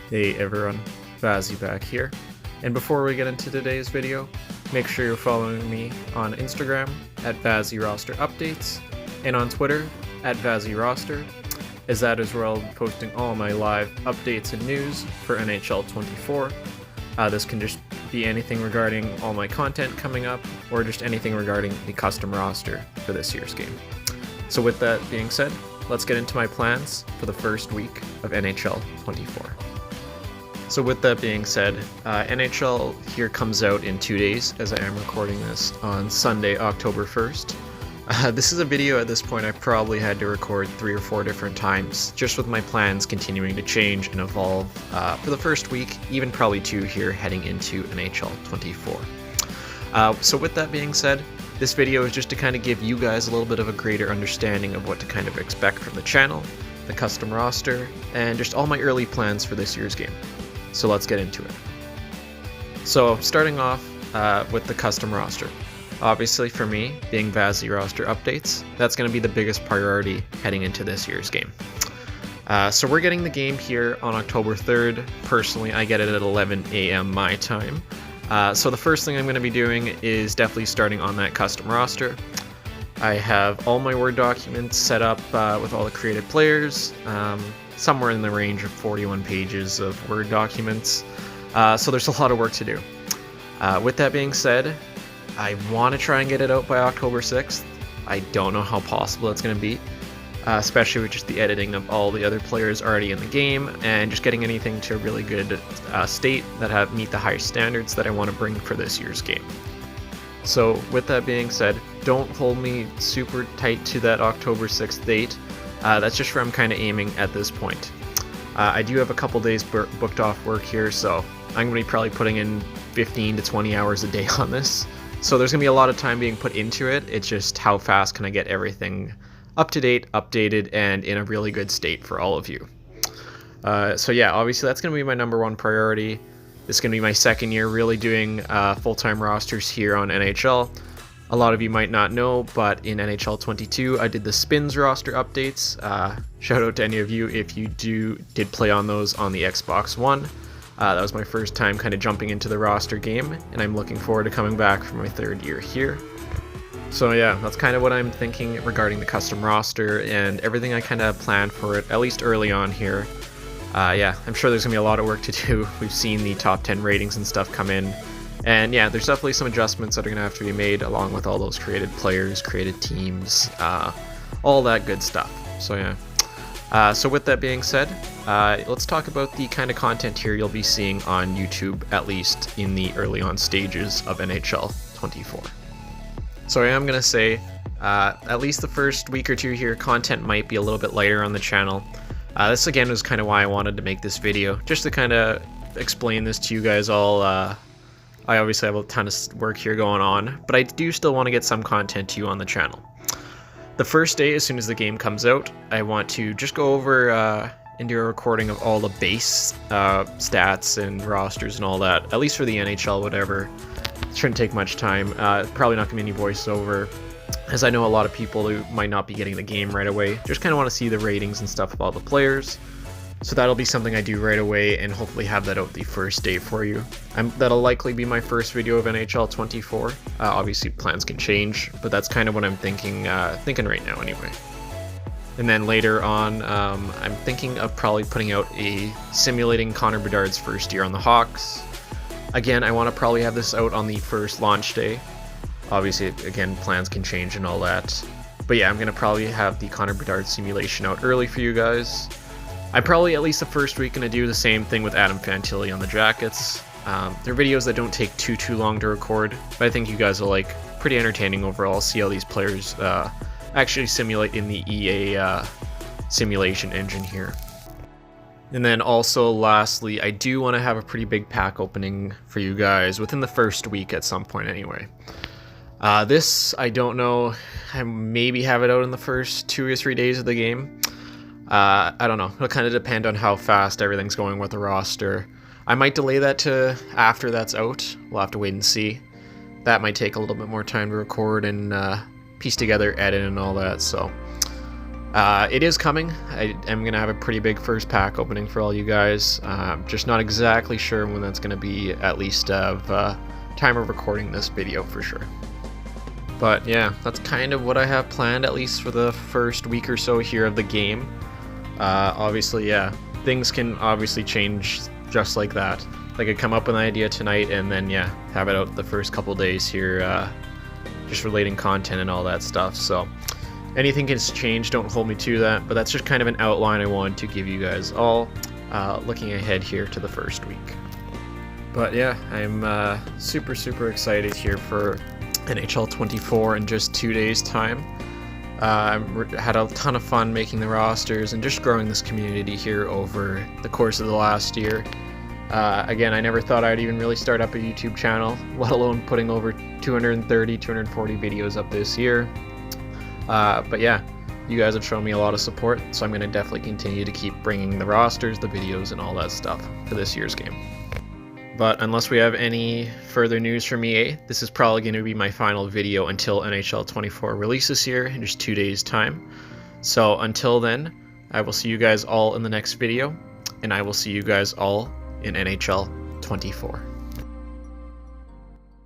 Hey everyone, Vazzy back here. And before we get into today's video, make sure you're following me on Instagram at vasyrosterupdates and on Twitter at vasyroster, as that is where I'll be posting all my live updates and news for NHL 24. This can just be anything regarding all my content coming up, or just anything regarding the custom roster for this year's game. So with that being said, let's get into my plans for the first week of NHL 24. So with that being said, NHL here comes out in 2 days, as I am recording this on Sunday, October 1st. This is a video at this point I've probably had to record 3 or 4 different times, just with my plans continuing to change and evolve for the first week, even probably 2 here heading into NHL 24. So with that being said, this video is just to kind of give you guys a little bit of a greater understanding of what to kind of expect from the channel, the custom roster, and just all my early plans for this year's game. So let's get into it. So starting off with the custom roster. Obviously for me, being Vazzy roster updates, that's going to be the biggest priority heading into this year's game. So we're getting the game here on October 3rd. Personally, I get it at 11 a.m. my time. So the first thing I'm going to be doing is definitely starting on that custom roster. I have all my Word documents set up with all the created players, somewhere in the range of 41 pages of Word documents. So there's a lot of work to do. With that being said, I want to try and get it out by October 6th. I don't know how possible it's going to be, especially with just the editing of all the other players already in the game and just getting anything to a really good state that meet the highest standards that I want to bring for this year's game. So with that being said, don't hold me super tight to that October 6th date. That's just where I'm kind of aiming at this point. I do have a couple days booked off work here, so I'm going to be probably putting in 15 to 20 hours a day on this. So there's going to be a lot of time being put into it. It's just how fast can I get everything up to date, updated, and in a really good state for all of you. So yeah, obviously that's going to be my number one priority. This is going to be my second year really doing full-time rosters here on NHL. A lot of you might not know, but in NHL 22, I did the Spins roster updates. Shout out to any of you if you did play on those on the Xbox One. That was my first time kind of jumping into the roster game, and I'm looking forward to coming back for my 3rd year here. So yeah, that's kind of what I'm thinking regarding the custom roster and everything I kind of planned for it, at least early on here. Yeah, I'm sure there's going to be a lot of work to do. We've seen the top 10 ratings and stuff come in. And yeah, there's definitely some adjustments that are going to have to be made along with all those created players, created teams, all that good stuff. So yeah. So with that being said, let's talk about the kind of content here you'll be seeing on YouTube, at least in the early on stages of NHL 24. So I am going to say, at least the first week or 2 here, content might be a little bit lighter on the channel. This again was kind of why I wanted to make this video, just to kind of explain this to you guys all. I obviously have a ton of work here going on, but I do still want to get some content to you on the channel. The first day, as soon as the game comes out, I want to just go over and do a recording of all the base stats and rosters and all that, at least for the NHL, whatever. It shouldn't take much time. Probably not going to be any voiceover, as I know a lot of people who might not be getting the game right away. Just kind of want to see the ratings and stuff of all the players. So that'll be something I do right away, and hopefully have that out the first day for you. That'll likely be my first video of NHL 24. Obviously plans can change, but that's kind of what I'm thinking right now anyway. And then later on, I'm thinking of probably putting out a simulating Connor Bedard's first year on the Hawks. Again, I want to probably have this out on the first launch day. Obviously, again, plans can change and all that. But yeah, I'm going to probably have the Connor Bedard simulation out early for you guys. I'm probably at least the first week going to do the same thing with Adam Fantilli on the Jackets. They're videos that don't take too long to record, but I think you guys will like. Pretty entertaining overall. See how these players actually simulate in the EA simulation engine here. And then also lastly, I do want to have a pretty big pack opening for you guys within the first week at some point anyway. This, I don't know, I maybe have it out in the first 2 or 3 days of the game. I don't know, it'll kind of depend on how fast everything's going with the roster. I might delay that to after that's out. We'll have to wait and see. That might take a little bit more time to record and piece together, edit and all that, so It is coming. I am going to have a pretty big first pack opening for all you guys. Just not exactly sure when that's going to be, at least of time of recording this video for sure. But yeah, that's kind of what I have planned, at least for the first week or so here of the game. Obviously, yeah, things can obviously change just like that. I could come up with an idea tonight and then, yeah, have it out the first couple days here, just relating content and all that stuff. So anything can change, don't hold me to that, but that's just kind of an outline I wanted to give you guys all, looking ahead here to the first week. But yeah, I'm super excited here for NHL 24 in just 2 days time. I had a ton of fun making the rosters and just growing this community here over the course of the last year. Again, I never thought I'd even really start up a YouTube channel, let alone putting over 230, 240 videos up this year. But yeah, you guys have shown me a lot of support, so I'm going to definitely continue to keep bringing the rosters, the videos, and all that stuff for this year's game. But unless we have any further news from EA, this is probably going to be my final video until NHL 24 releases here in just 2 days' time. So until then, I will see you guys all in the next video, and I will see you guys all in NHL 24.